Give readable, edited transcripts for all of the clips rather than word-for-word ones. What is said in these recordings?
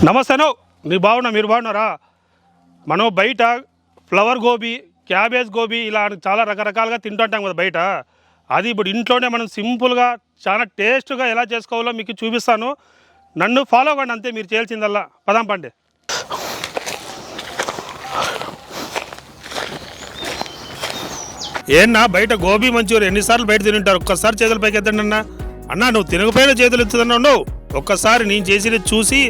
నమస్తేనో నీ బాగున్నా మీరు బాగున్నారా? మనం బయట ఫ్లవర్ గోబీ, క్యాబేజ్ గోబీ ఇలా చాలా రకరకాలుగా తింటుంటాం కదా బయట. అది ఇప్పుడు ఇంట్లోనే మనం సింపుల్గా చాలా టేస్ట్గా ఎలా చేసుకోవాలో మీకు చూపిస్తాను. నన్ను ఫాలో అవ్వండి, అంతే మీరు చేయాల్సిందల్లా. పదాం పండి. ఏన్నా బయట గోబీ మంచూరియా ఎన్నిసార్లు బయట తింటారు? ఒక్కసారి చేతులు పైకి ఎత్తండి అన్నా. నువ్వు తినకపోయినా చేతులు ఎత్తుతున్నావు. ఒక్కసారి నేను చేసి చూసి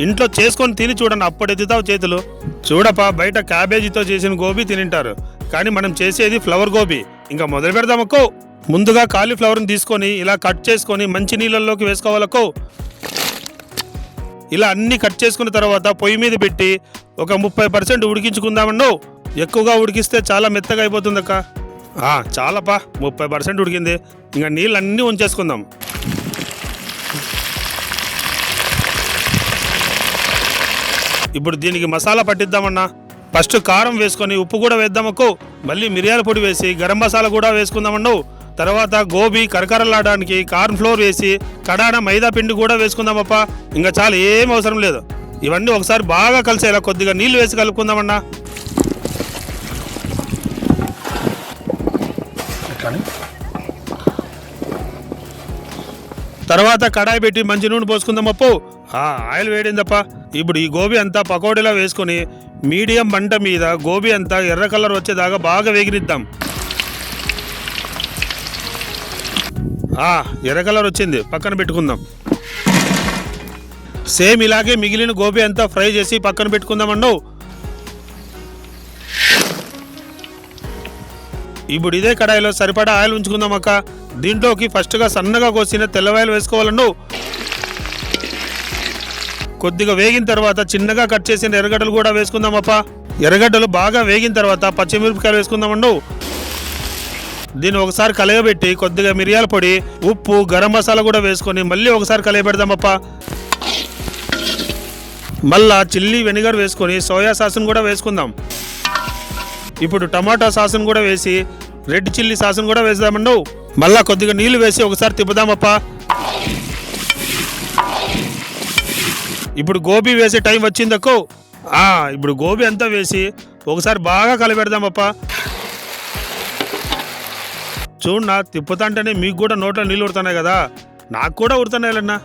ఇంట్లో చేసుకొని తిని చూడండి, అప్పుడు ఎత్తుతావు చేతులు. చూడపా, బయట క్యాబేజీతో చేసిన గోబీ తినింటారు, కానీ మనం చేసేది ఫ్లవర్ గోబీ. ఇంకా మొదలు పెడదామక్కో. ముందుగా కాలీఫ్లవర్ని తీసుకొని ఇలా కట్ చేసుకొని మంచి నీళ్ళల్లోకి వేసుకోవాలక్కో. ఇలా అన్ని కట్ చేసుకున్న తర్వాత పొయ్యి మీద పెట్టి ఒక 30% ఉడికించుకుందామన్నో. ఎక్కువగా ఉడికిస్తే చాలా మెత్తగా అయిపోతుందక్క. చాలాపా, 30% ఉడికింది. ఇంకా నీళ్ళు అన్నీ ఉంచేసుకుందాం. ఇప్పుడు దీనికి మసాలా పట్టిద్దామన్నా. ఫస్ట్ కారం వేసుకొని ఉప్పు కూడా వేద్దామక్కో. మళ్ళీ మిరియాల పొడి వేసి గరం మసాలా కూడా వేసుకుందామన్నో. తర్వాత గోబీ కరకరలాడడానికి కార్న్ ఫ్లోర్ వేసి కడాన మైదా పిండి కూడా వేసుకుందామప్ప. ఇంకా చాలా ఏం అవసరం లేదు. ఇవన్నీ ఒకసారి బాగా కలిసేలా కొద్దిగా నీళ్ళు వేసి కలుపుకుందామన్నా. తర్వాత కడాయి పెట్టి మంచి నూనె పోసుకుందామప్పు. ఆయిల్ వేడిందప్ప. ఇప్పుడు ఈ గోబీ అంతా పకోడీలా వేసుకొని మీడియం మంట మీద గోబీ అంతా ఎర్ర కలర్ వచ్చేదాకా బాగా వేగినిద్దాం. ఎర్ర కలర్ వచ్చింది, పక్కన పెట్టుకుందాం. సేమ్ ఇలాగే మిగిలిన గోబీ అంతా ఫ్రై చేసి పక్కన పెట్టుకుందామన్నో. ఇప్పుడు ఇదే కడాయిలో సరిపడా ఆయిల్ ఉంచుకుందాం అక్క. దీంట్లోకి ఫస్ట్గా సన్నగా కోసిన తెల్లవాయలు వేసుకోవాలన్నో. కొద్దిగా వేగిన తర్వాత చిన్నగా కట్ చేసిన ఎర్రగడ్డలు కూడా వేసుకుందామప్ప. ఎర్రగడ్డలు బాగా వేగిన తర్వాత పచ్చిమిరపకాయలు వేసుకుందామన్నో. దీన్ని ఒకసారి కలయబెట్టి కొద్దిగా మిరియాల పొడి, ఉప్పు, గరం మసాలా కూడా వేసుకొని మళ్ళీ ఒకసారి కలయబెడదామప్ప. మళ్ళా చిల్లీ వెనిగర్ వేసుకొని సోయా సాస్ను కూడా వేసుకుందాం. ఇప్పుడు టమాటా సాస్ను కూడా వేసి రెడ్ చిల్లీ సాస్ను కూడా వేద్దామన్నో. మళ్ళా కొద్దిగా నీళ్లు వేసి ఒకసారి తిప్పుదామప్ప. ఇప్పుడు గోబీ వేసే టైం వచ్చిందక్కో. ఇప్పుడు గోబీ అంతా వేసి ఒకసారి బాగా కలిపెడదామప్ప. చూడన్నా, తిప్పుతాంటేనే మీకు కూడా నోట్లో నీళ్ళు ఉడుతున్నాయి కదా, నాకు కూడా ఉడుతున్నాయిలన్నా.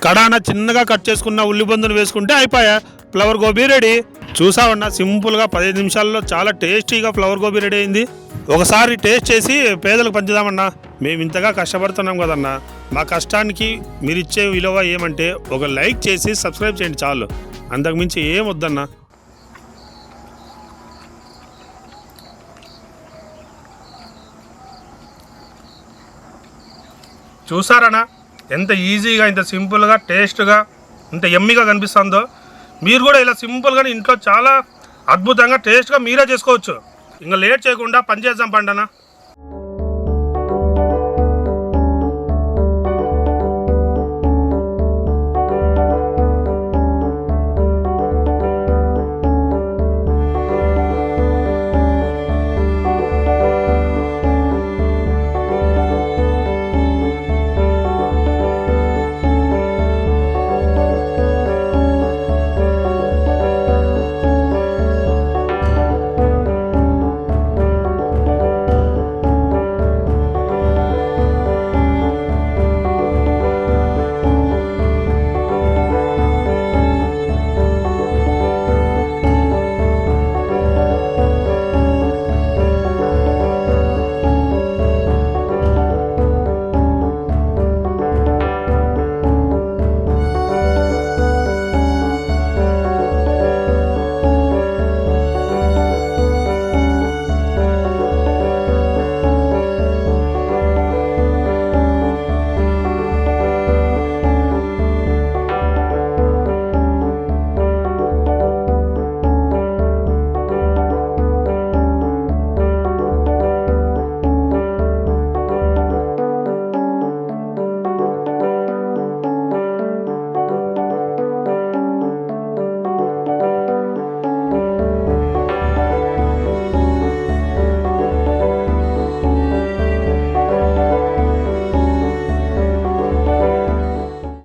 కడాన చిన్నగా కట్ చేసుకున్న ఉల్లిబందును వేసుకుంటే అయిపోయా, ఫ్లవర్ గోబీ రెడీ. చూసావన్నా, సింపుల్గా 15 నిమిషాల్లో చాలా టేస్టీగా ఫ్లవర్ గోబీ రెడీ అయింది. ఒకసారి టేస్ట్ చేసి పేదలకు పంచుదామన్నా. మేము ఇంతగా కష్టపడుతున్నాం కదన్నా, మా కష్టానికి మీరిచ్చే విలువ ఏమంటే ఒక లైక్ చేసి సబ్స్క్రైబ్ చేయండి చాలు, అంతకుమించి ఏం వద్దన్నా. చూసారన్నా ఎంత ఈజీగా, ఇంత సింపుల్గా, టేస్ట్గా, ఇంత యమ్మీగా కనిపిస్తుందో. మీరు కూడా ఇలా సింపుల్గా ఇంట్లో చాలా అద్భుతంగా టేస్ట్గా మీరే చేసుకోవచ్చు. ఇంకా లేట్ చేయకుండా పని చేద్దాం పండనా.